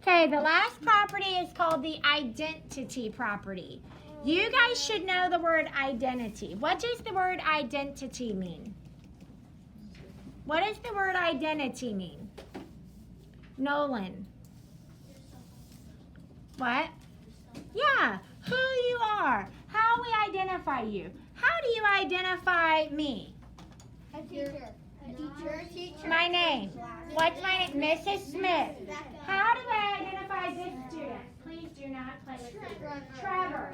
Okay, the last property is called the identity property. You guys should know the word identity. What does the word identity mean? What does the word identity mean? Nolan. What? Yeah, who you are, how we identify you. How do you identify me? A teacher. Teacher. My name. What's my name? Mrs. Smith. How do I identify this student? Please do not play with me. Trevor.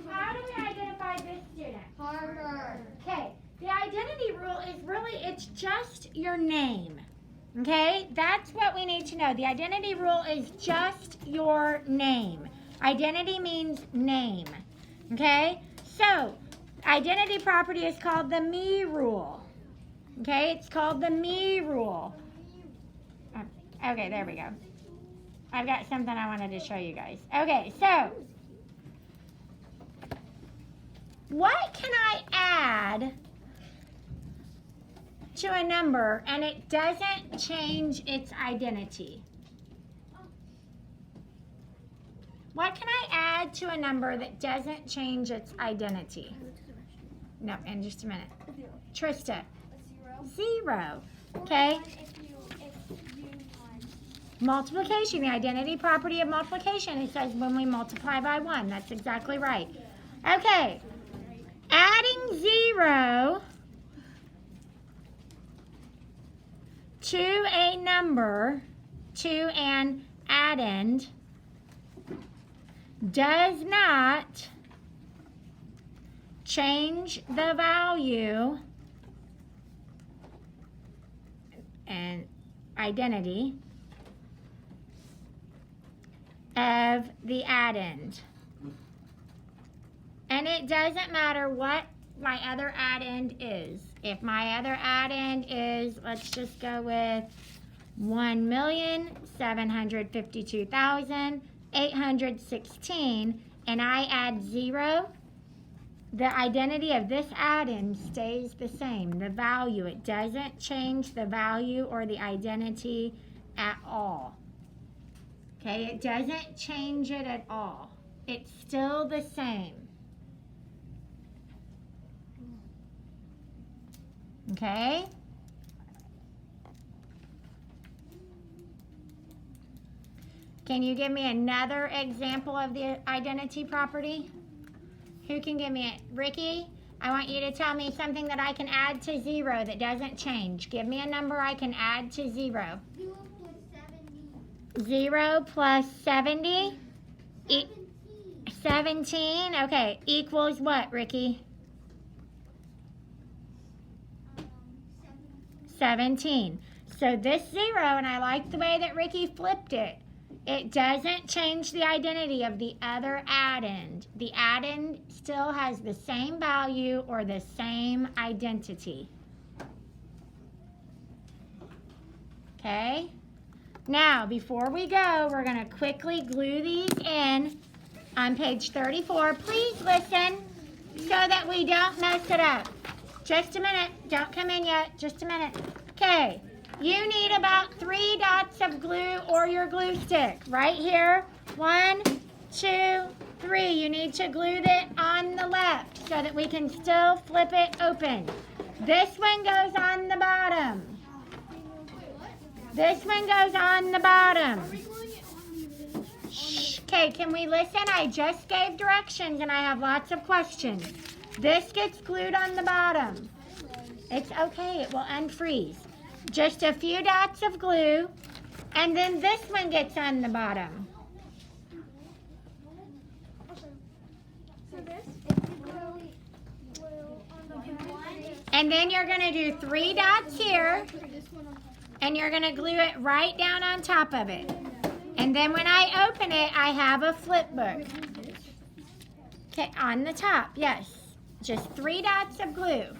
How do we identify this student? Harvard. Okay, the identity rule is really, it's just your name. Okay, that's what we need to know. The identity rule is just your name. Identity means name. Okay, so identity property is called the me rule. Okay, it's called the me rule. Okay, there we go. I've got something I wanted to show you guys. Okay, so what can I add to a number and it doesn't change its identity? What can I add to a number that doesn't change its identity? No, in just a minute. Trista. Zero. Okay. Multiplication, the identity property of multiplication. It says when we multiply by 1. That's exactly right. Okay. Adding 0 to a number, to an addend, does not change the value and identity of the addend. And it doesn't matter what my other addend is. If my other addend is, let's just go with 1,752,816, and I add 0, the identity of this addend stays the same. The value, it doesn't change the value or the identity at all. Okay, it doesn't change it at all. It's still the same. Okay? Can you give me another example of the identity property? Who can give me it? Ricky, I want you to tell me something that I can add to 0 that doesn't change. Give me a number I can add to 0. 0 plus 70? 17. Okay, equals what, Ricky? 17. So this 0, and I like the way that Ricky flipped it, it doesn't change the identity of the other addend. The addend still has the same value or the same identity. Okay? Now, before we go, we're going to quickly glue these in on page 34. Please listen so that we don't mess it up. Just a minute. Don't come in yet. Just a minute. Okay. You need about 3 dots of glue or your glue stick. Right here. 1, 2, 3. You need to glue it on the left so that we can still flip it open. This one goes on the bottom. This one goes on the bottom. Shh. Okay, can we listen? I just gave directions and I have lots of questions. This gets glued on the bottom. It's okay, it will unfreeze. Just a few dots of glue, and then this one gets on the bottom. And then you're going to do 3 dots here, and you're going to glue it right down on top of it. And then when I open it, I have a flip book. Okay, on the top, yes. Just 3 dots of glue.